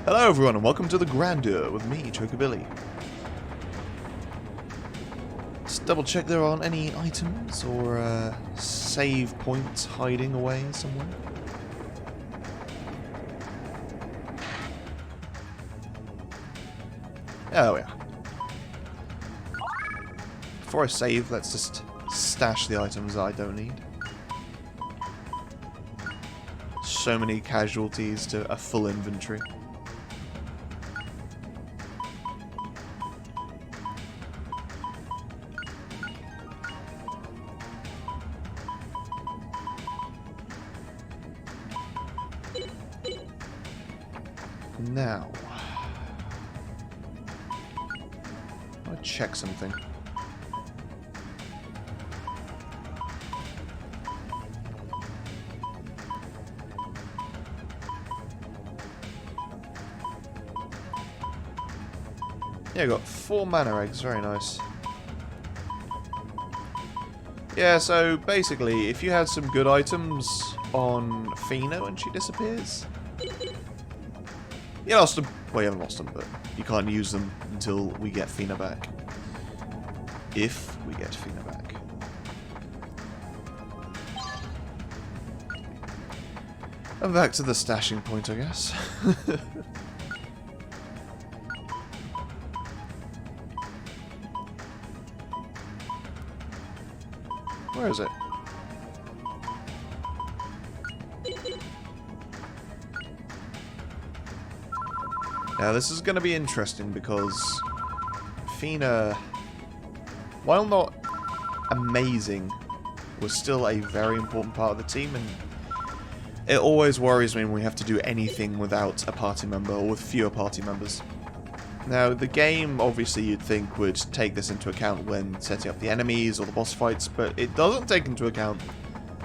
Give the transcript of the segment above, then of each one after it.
Hello everyone and welcome to the Grandeur with me, Chocobilly. Let's double check there aren't any items or save points hiding away somewhere. Oh yeah. Before I save, let's just stash the items that I don't need. So many casualties to a full inventory. Now, I'll check something. Yeah, I got 4 mana eggs, very nice. Yeah, so basically, if you had some good items on Feena when she disappears, you lost them. Well, you haven't lost them, but you can't use them until we get Feena back. If we get Feena back. And back to the stashing point, I guess. Where is it? Now this is going to be interesting because Feena, while not amazing, was still a very important part of the team, and it always worries me when we have to do anything without a party member or with fewer party members. Now the game, obviously you'd think, would take this into account when setting up the enemies or the boss fights, but it doesn't take into account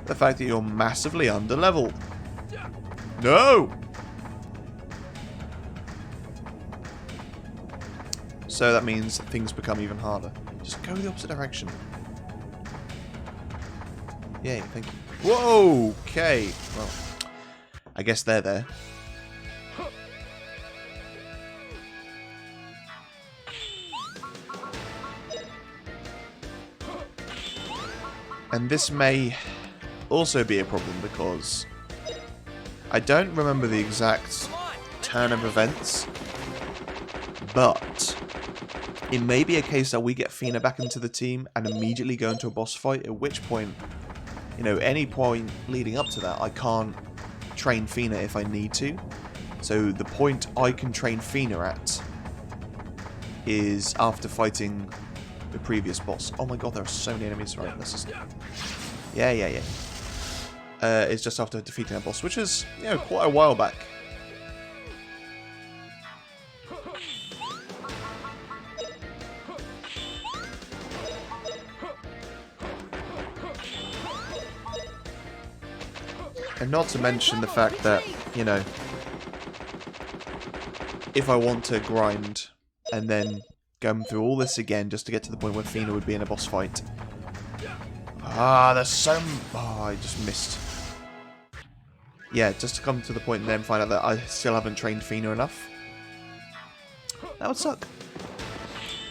the fact that you're massively under-leveled. No! So that means things become even harder. Just go the opposite direction. Yay, thank you. Whoa! Okay. Well, I guess they're there. And this may also be a problem because I don't remember the exact turn of events, but it may be a case that we get Feena back into the team and immediately go into a boss fight, at which point, you know, any point leading up to that, I can't train Feena if I need to. So the point I can train Feena at is after fighting the previous boss. Oh my god, there are so many enemies. Right, let's just... Yeah. It's just after defeating that boss, which is, you know, quite a while back. And not to mention the fact that, you know, if I want to grind and then go through all this again just to get to the point where Feena would be in a boss fight. Ah, there's so... Oh, I just missed. Yeah, just to come to the point and then find out that I still haven't trained Feena enough. That would suck.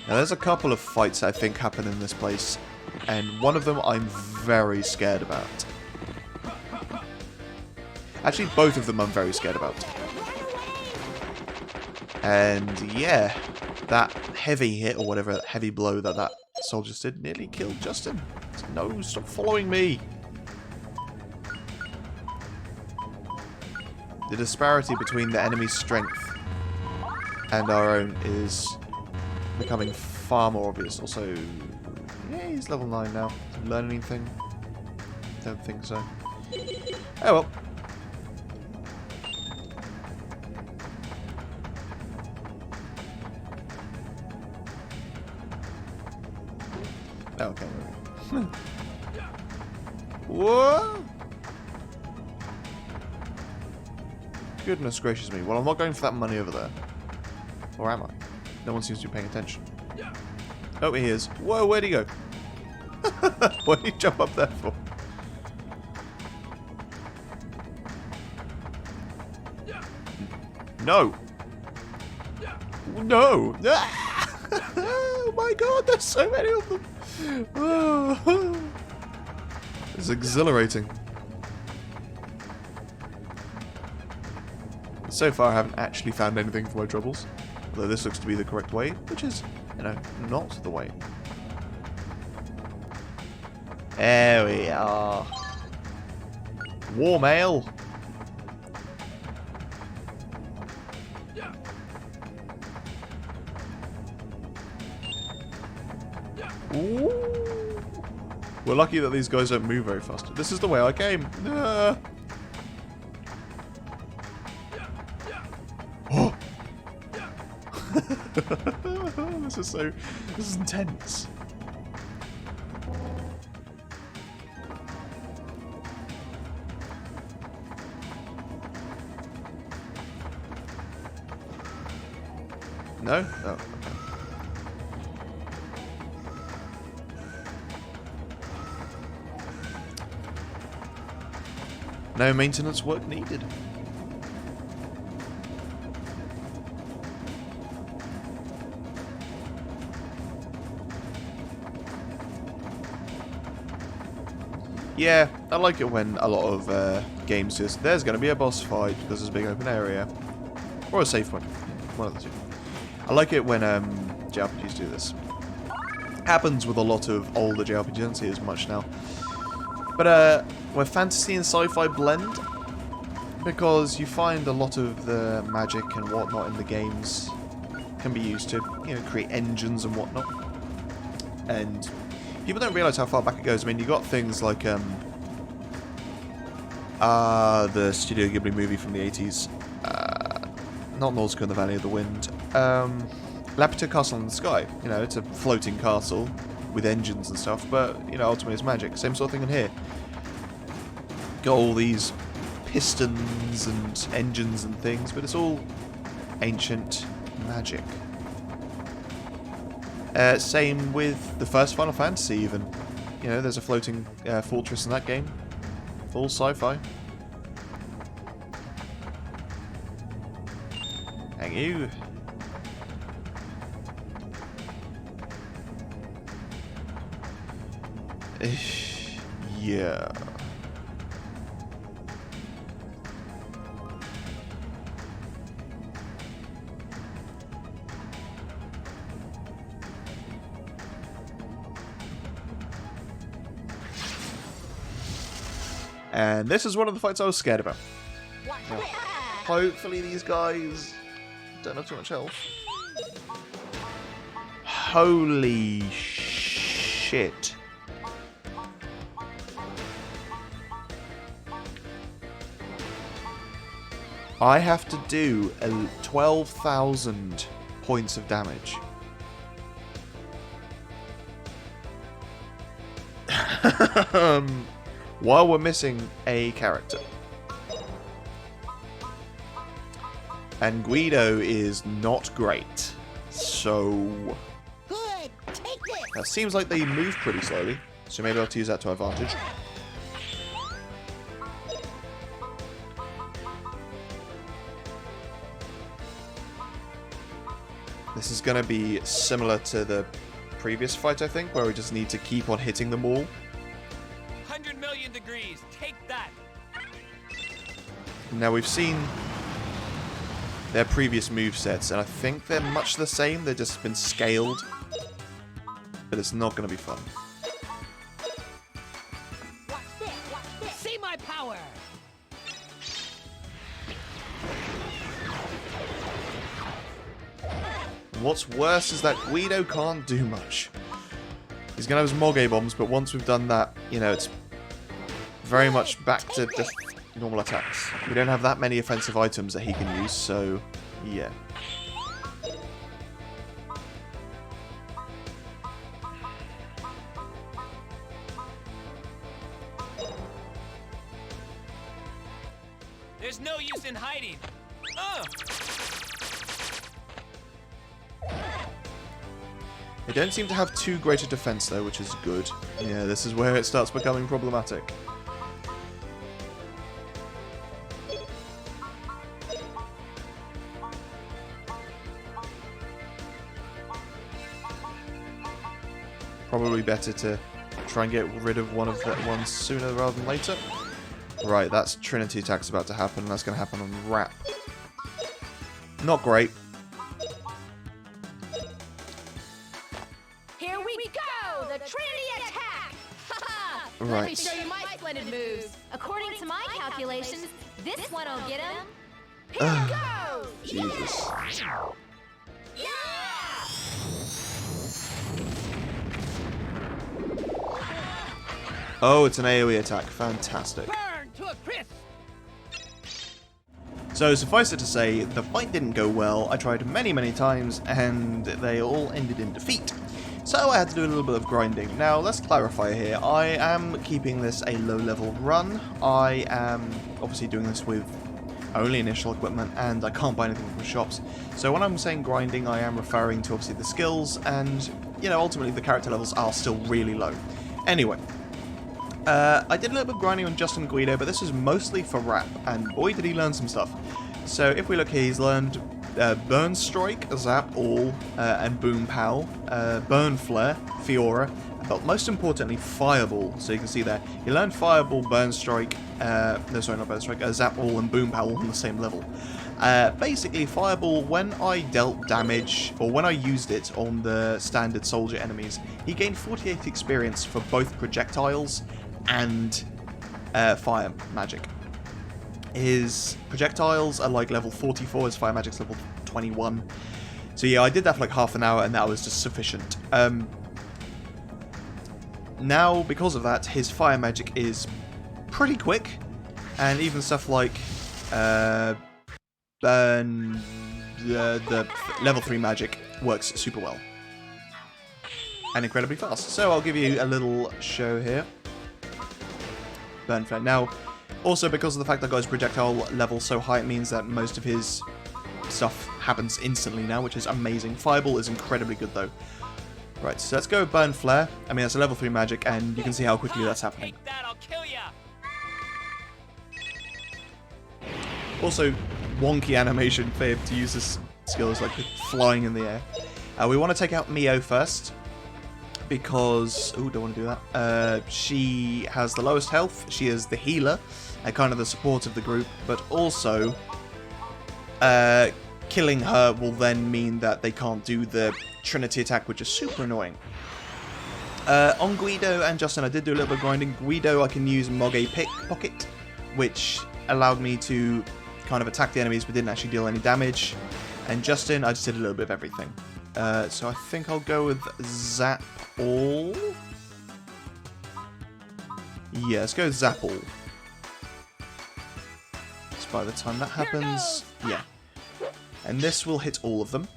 Now, there's a couple of fights I think happen in this place, and one of them I'm very scared about. Actually, both of them I'm very scared about. And yeah, that heavy hit, or whatever, heavy blow that that soldier did, nearly killed Justin. No, stop following me! The disparity between the enemy's strength and our own is becoming far more obvious. Also, yeah, he's level 9 now. Did he learn anything? Don't think so. Oh well. Okay. What? Goodness gracious me. Well, I'm not going for that money over there. Or am I? No one seems to be paying attention. Oh, he is. Whoa, where'd he go? What did he jump up there for? No! No! Oh my god, there's so many of them! Oh. It's exhilarating. So far I haven't actually found anything for my troubles. Although this looks to be the correct way, which is, you know, not the way. There we are. War mail! Ooh. We're lucky that these guys don't move very fast. This is the way I came. Oh. This is intense. No? Oh, okay. No maintenance work needed. Yeah, I like it when a lot of games just, there's going to be a boss fight because there's a big open area. Or a safe point. One of the two. I like it when JRPGs do this. Happens with a lot of older JRPGs, I don't see as much now. But where fantasy and sci-fi blend, because you find a lot of the magic and whatnot in the games can be used to, you know, create engines and whatnot. And people don't realise how far back it goes. I mean, you got things like the Studio Ghibli movie from the 80s. Not Nausicaa in the Valley of the Wind. Laputa Castle in the Sky. You know, it's a floating castle with engines and stuff, but, you know, ultimately it's magic. Same sort of thing in here. Got all these pistons and engines and things, but it's all ancient magic. Same with the first Final Fantasy, even. You know, there's a floating fortress in that game. All sci-fi. Thank you. Yeah. And this is one of the fights I was scared about. Now, hopefully these guys don't have too much health. Holy shit. I have to do 12,000 points of damage. While we're missing a character. And Guido is not great. So... Good. Take this. Now, it seems like they move pretty slowly. So maybe I'll have to use that to our advantage. This is going to be similar to the previous fight, I think, where we just need to keep on hitting them all. 100 million degrees, take that! Now, we've seen their previous movesets, and I think they're much the same. They've just been scaled. But it's not going to be fun. Watch this. Watch this. See my power! What's worse is that Guido can't do much. He's going to have his Moge bombs, but once we've done that, you know, it's very much back to just normal attacks. We don't have that many offensive items that he can use, so yeah. There's no use in hiding. They don't seem to have too great a defense, though, which is good. Yeah, this is where it starts becoming problematic. Probably better to try and get rid of one of the ones sooner rather than later. Right, that's Trinity attack's about to happen, and that's going to happen on Rapp. Not great. Here we go! The Trinity attack! Haha! Right. Let me show you my splendid moves. According to my calculations, this one will get him. Here it goes! Jesus. Yeah! Oh, it's an AoE attack. Fantastic. Burn to a crisp. So, suffice it to say, the fight didn't go well. I tried many times, and they all ended in defeat. So I had to do a little bit of grinding. Now, let's clarify here. I am keeping this a low-level run. I am obviously doing this with only initial equipment, and I can't buy anything from shops. So when I'm saying grinding, I am referring to obviously the skills, and, you know, ultimately the character levels are still really low. Anyway. I did a little bit of grinding on Justin and Guido, but this is mostly for Rapp, and boy did he learn some stuff. So if we look here, he's learned Burn Strike, Zap All, and Boom Pow, Burn Flare, Fiora, but most importantly Fireball. So you can see there, he learned Fireball, Burn Strike, no sorry not Burn Strike, Zap All and Boom Pow all on the same level. Basically Fireball, when I dealt damage, or when I used it on the standard soldier enemies, he gained 48 experience for both projectiles and fire magic. His projectiles are like level 44, his fire magic's level 21. So yeah, I did that for like half an hour and that was just sufficient. Now, because of that, his fire magic is pretty quick, and even stuff like burn, the level 3 magic works super well. And incredibly fast. So I'll give you a little show here. Burn Flare. Now, also because of the fact that I got his projectile level so high, it means that most of his stuff happens instantly now, which is amazing. Fireball is incredibly good though. Right, so let's go Burn Flare. I mean, that's a level 3 magic, and you can see how quickly that's happening. Take that, I'll kill ya. Also, wonky animation for him to use his skills, like flying in the air. We want to take out Mio first, because... Ooh, don't want to do that. She has the lowest health, she is the healer, and kind of the support of the group, but also... killing her will then mean that they can't do the Trinity attack, which is super annoying. On Guido and Justin, I did do a little bit of grinding. Guido, I can use Moge Pickpocket, which allowed me to kind of attack the enemies but didn't actually deal any damage. And Justin, I just did a little bit of everything. So I think I'll go with Zap All. Yeah, let's go with Zap All. So by the time that happens, yeah. And this will hit all of them.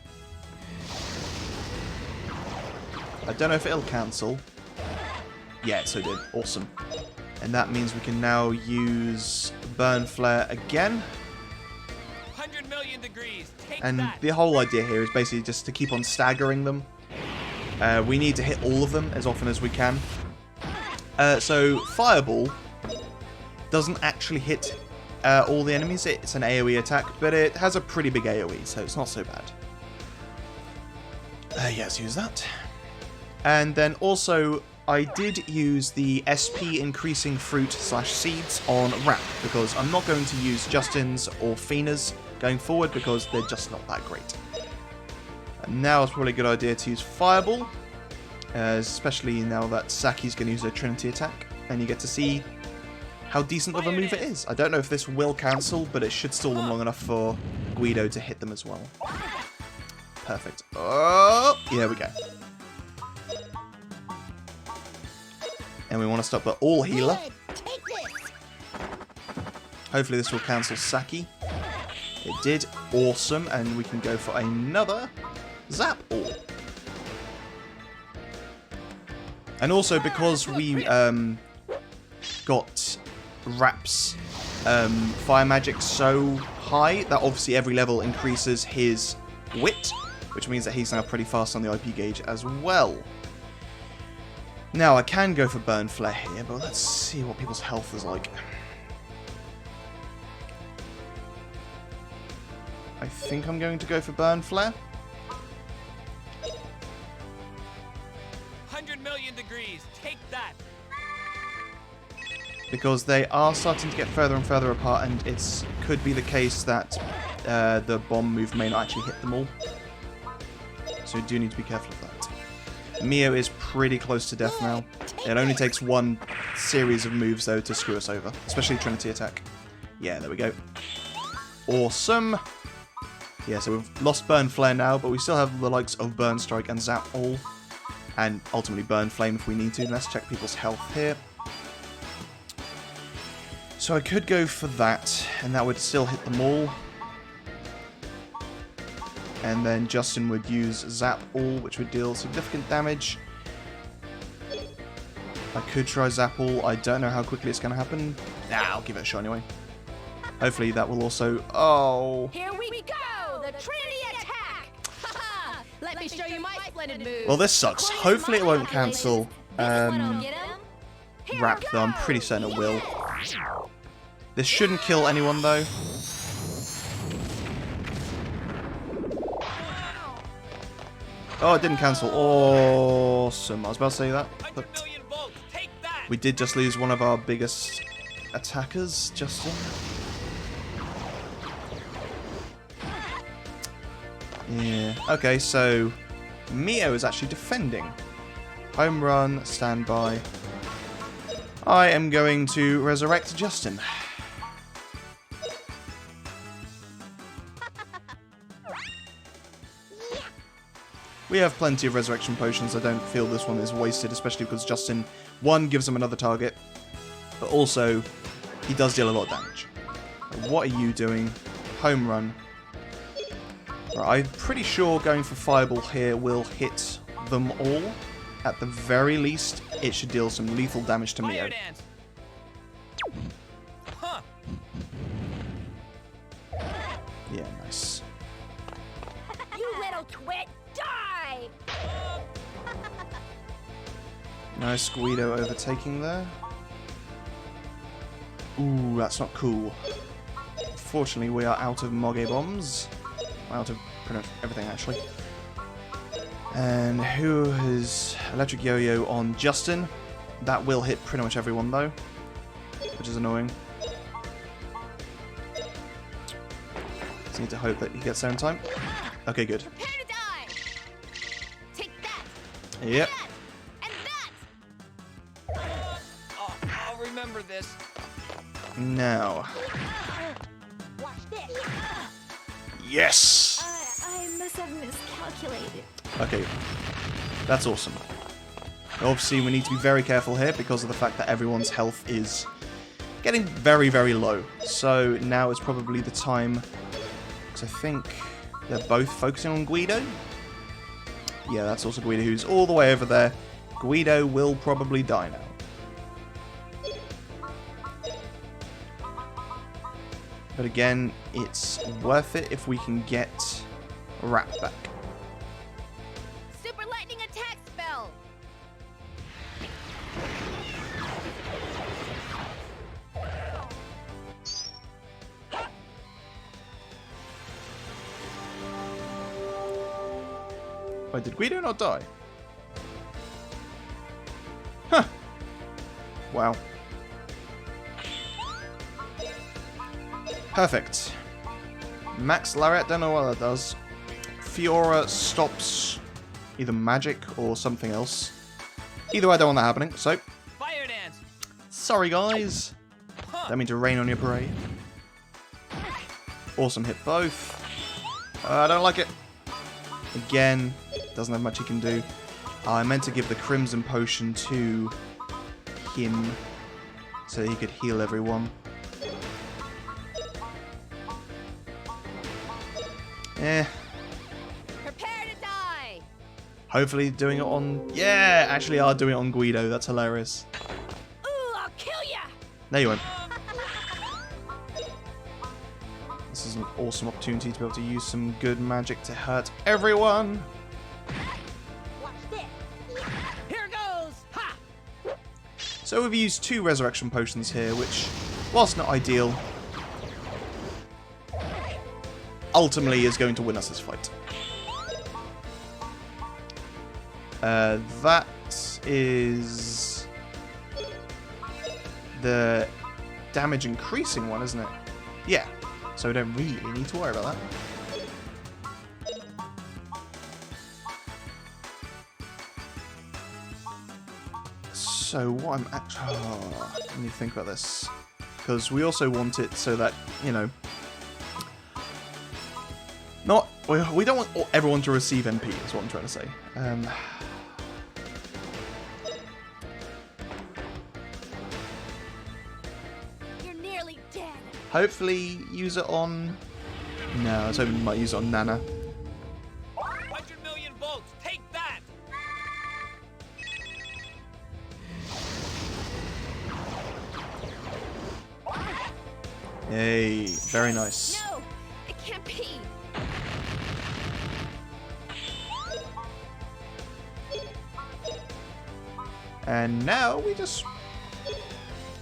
I don't know if it'll cancel. Yeah, so it did. Awesome. And that means we can now use Burn Flare again. 100 million degrees. Take And that. the whole idea here is basically just to keep on staggering them. We need to hit all of them as often as we can. So Fireball doesn't actually hit all the enemies. It's an AoE attack, but it has a pretty big AoE, so it's not so bad. Yes, use that. And then also, I did use the SP increasing fruit / seeds on Rapp, because I'm not going to use Justin's or Feena's going forward, because they're just not that great. And now it's probably a good idea to use Fireball, especially now that Saki's going to use her Trinity attack, and you get to see how decent of a move it is. I don't know if this will cancel, but it should stall them long enough for Guido to hit them as well. Perfect. Oh, here we go. And we want to stop the all healer. Good. Take this. Hopefully this will cancel Saki. It did. Awesome. And we can go for another Zap All. And also because we got Rapp's fire magic so high that obviously every level increases his wit, which means that he's now pretty fast on the IP gauge as well. Now I can go for Burn Flare here, but let's see what people's health is like. I think I'm going to go for Burn Flare. 100 million million degrees. Take that. Because they are starting to get further and further apart, and it could be the case that the bomb move may not actually hit them all. So we do need to be careful of that. Mio is pretty close to death now. It only takes one series of moves, though, to screw us over. Especially Trinity attack. Yeah, there we go. Awesome. Yeah, so we've lost Burn Flare now, but we still have the likes of Burn Strike and Zap All. And ultimately Burn Flame if we need to. Let's check people's health here. So I could go for that, and that would still hit them all. And then Justin would use Zap All, which would deal significant damage. I could try Zap All. I don't know how quickly it's going to happen. Nah, I'll give it a shot anyway. Hopefully that will also... Oh! Here we go! The Trinity attack! Haha! Let me show you my splendid move. Well, this sucks. Hopefully it won't cancel Rapp, Rapp, though. I'm pretty certain it will. This shouldn't kill anyone, though. Oh, it didn't cancel. Awesome. I was about to say that. But we did just lose one of our biggest attackers, Justin. Yeah. Okay, so Mio is actually defending. Home run, standby. I am going to resurrect Justin. We have plenty of resurrection potions. I don't feel this one is wasted, especially because Justin, one, gives him another target, but also, he does deal a lot of damage. What are you doing? Home run. Right, I'm pretty sure going for Fireball here will hit them all. At the very least, it should deal some lethal damage to Mio. Huh. Yeah, nice. You little twit! Die! Nice Guido overtaking there. Ooh, that's not cool. Fortunately, we are out of Moge bombs. Out of pretty much everything, actually. And who has Electric Yo-Yo on Justin? That will hit pretty much everyone, though, which is annoying. Just need to hope that he gets there in time. Okay, good. Prepare to die! Take that! Yep. That! And that! Oh, I'll remember this. Now. Watch this! Yes! I must have miscalculated. Okay. That's awesome. Obviously, we need to be very careful here because of the fact that everyone's health is getting very, very low. So now is probably the time, because I think they're both focusing on Guido. Yeah, that's also Guido, who's all the way over there. Guido will probably die now. But again, it's worth it if we can get Rapp back. Super lightning attack spell! Wait, did Guido not die? Huh. Wow. Perfect. Max Lariat, don't know what that does. Fiora stops either magic or something else. Either way, I don't want that happening, so... Fire dance. Sorry, guys. Huh. Don't mean to rain on your parade. Awesome, hit both. I don't like it. Again, doesn't have much he can do. I meant to give the Crimson Potion to him so he could heal everyone. Eh. Prepare to die! Hopefully doing it on... Yeah, actually are doing it on Guido. That's hilarious. Ooh, I'll kill ya! There you went. This is an awesome opportunity to be able to use some good magic to hurt everyone. Watch this! Here goes. Ha! So we've used 2 resurrection potions here, which, whilst not ideal, ultimately is going to win us this fight. That is the damage increasing one, isn't it? Yeah. So we don't really need to worry about that. So what I'm actually... Oh, let me think about this. Because we also want it so that, you know... Not... We don't want everyone to receive MP, is what I'm trying to say. You're nearly dead. Hopefully use it on... No, I was hoping we might use it on Nana. 100 million volts. Take that. Hey, very nice. No, it can't be. And now we just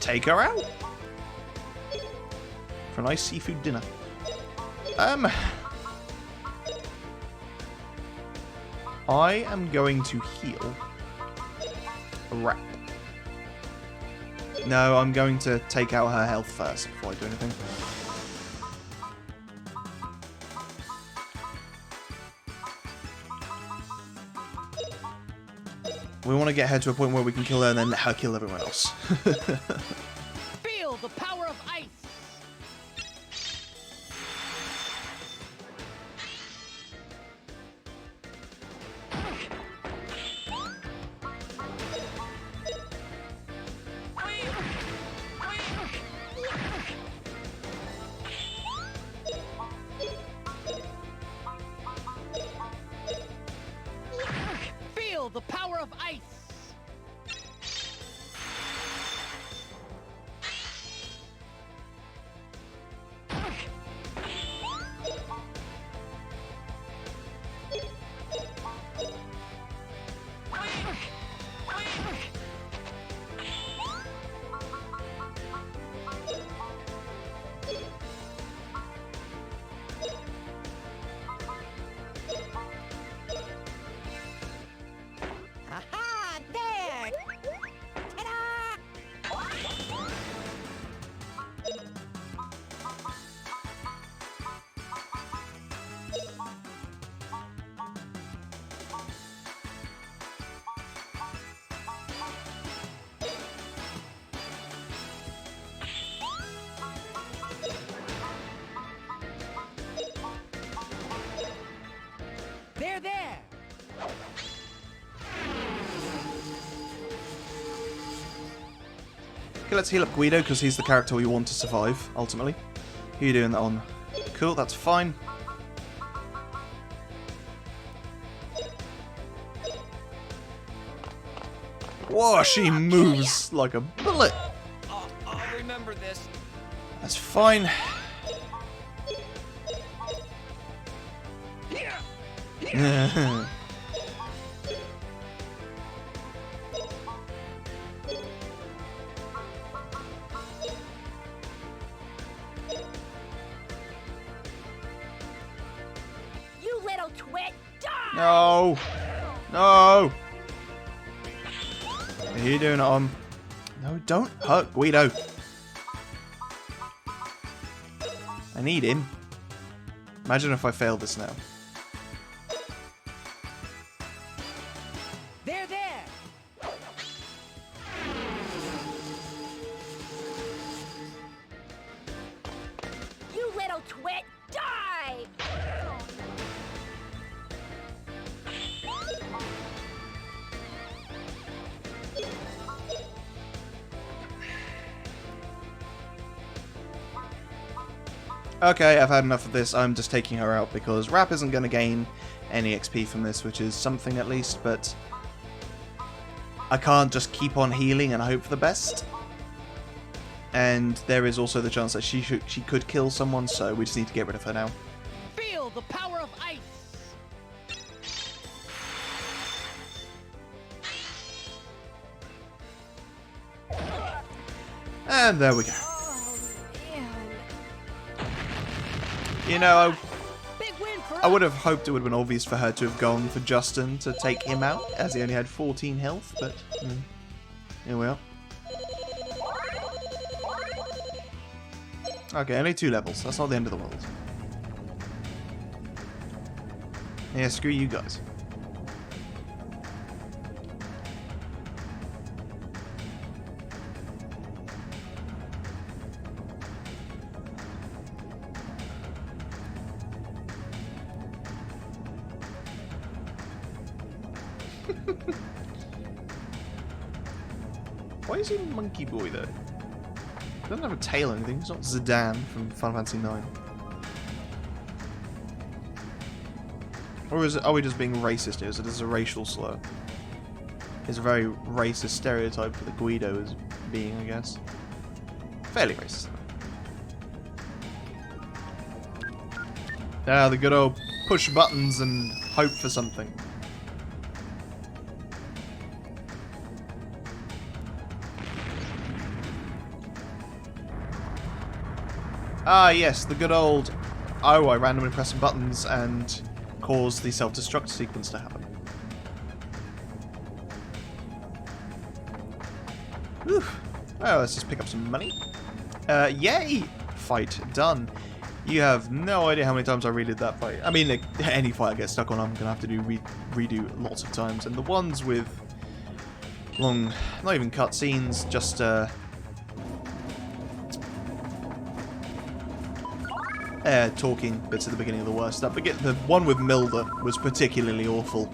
take her out for a nice seafood dinner. I am going to heal Rapp. No, I'm going to take out her health first before I do anything. We want to get her to a point where we can kill her and then let her kill everyone else. Feel the power of ice. Feel the power of ice. Aha! There! Ta-da! There, there! Okay, let's heal up Guido, because he's the character we want to survive, ultimately. Who are you doing that on? Cool, that's fine. Whoa, she moves like a bullet. I'll remember this. That's fine. You little twit, die! No! No! What are you doing it on? No, don't hurt Guido. I need him. Imagine if I failed this now. There, there! You little twit, die! Okay, I've had enough of this. I'm just taking her out because Rapp isn't going to gain any XP from this, which is something at least, but I can't just keep on healing and hope for the best. And there is also the chance that she could kill someone, so we just need to get rid of her now. Feel the power of ice. And there we go. Oh, man. You know, Big win for I would have hoped it would have been obvious for her to have gone for Justin to take him out, as he only had 14 health, but here we are. Okay, only 2 levels. That's not the end of the world. Yeah, screw you guys. Why is he Monkey Boy though? He doesn't have a tail or anything. He's not Zidane from Final Fantasy IX. Or is it, are we just being racist here? Is it a racial slur? It's a very racist stereotype for the Guido as being, I guess. Fairly racist. Ah, the good old push buttons and hope for something. Ah, yes, the good old, oh, I randomly press some buttons and cause the self-destruct sequence to happen. Oof. Well, let's just pick up some money. Yay! Fight done. You have no idea how many times I redid that fight. I mean, like, any fight I get stuck on, I'm going to have to do redo lots of times. And the ones with long, not even cutscenes, just, talking bits at the beginning of the worst stuff. The one with Milda was particularly awful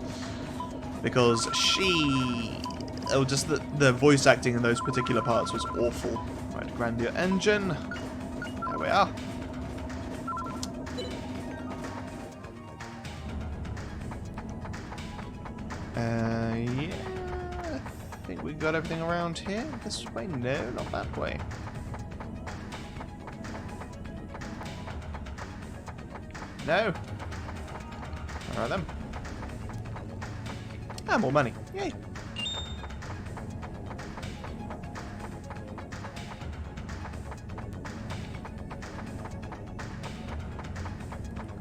because just the voice acting in those particular parts was awful. Right, Grandeur engine. There we are. Yeah, I think we got everything around here. This way? No, not that way. No. Alright then. Ah, more money. Yay.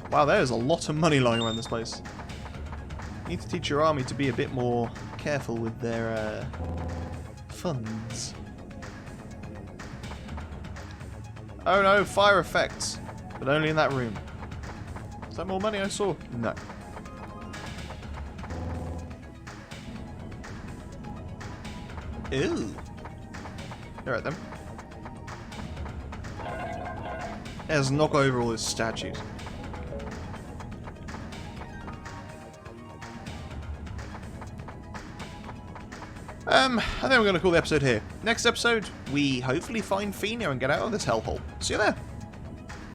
Wow, there's a lot of money lying around this place. You need to teach your army to be a bit more careful with their funds. Oh no, fire effects. But only in that room. Is that more money I saw? No. Ew. Alright then. Let's knock over all his statues. I think we're going to call the episode here. Next episode, we hopefully find Feena and get out of this hellhole. See you there.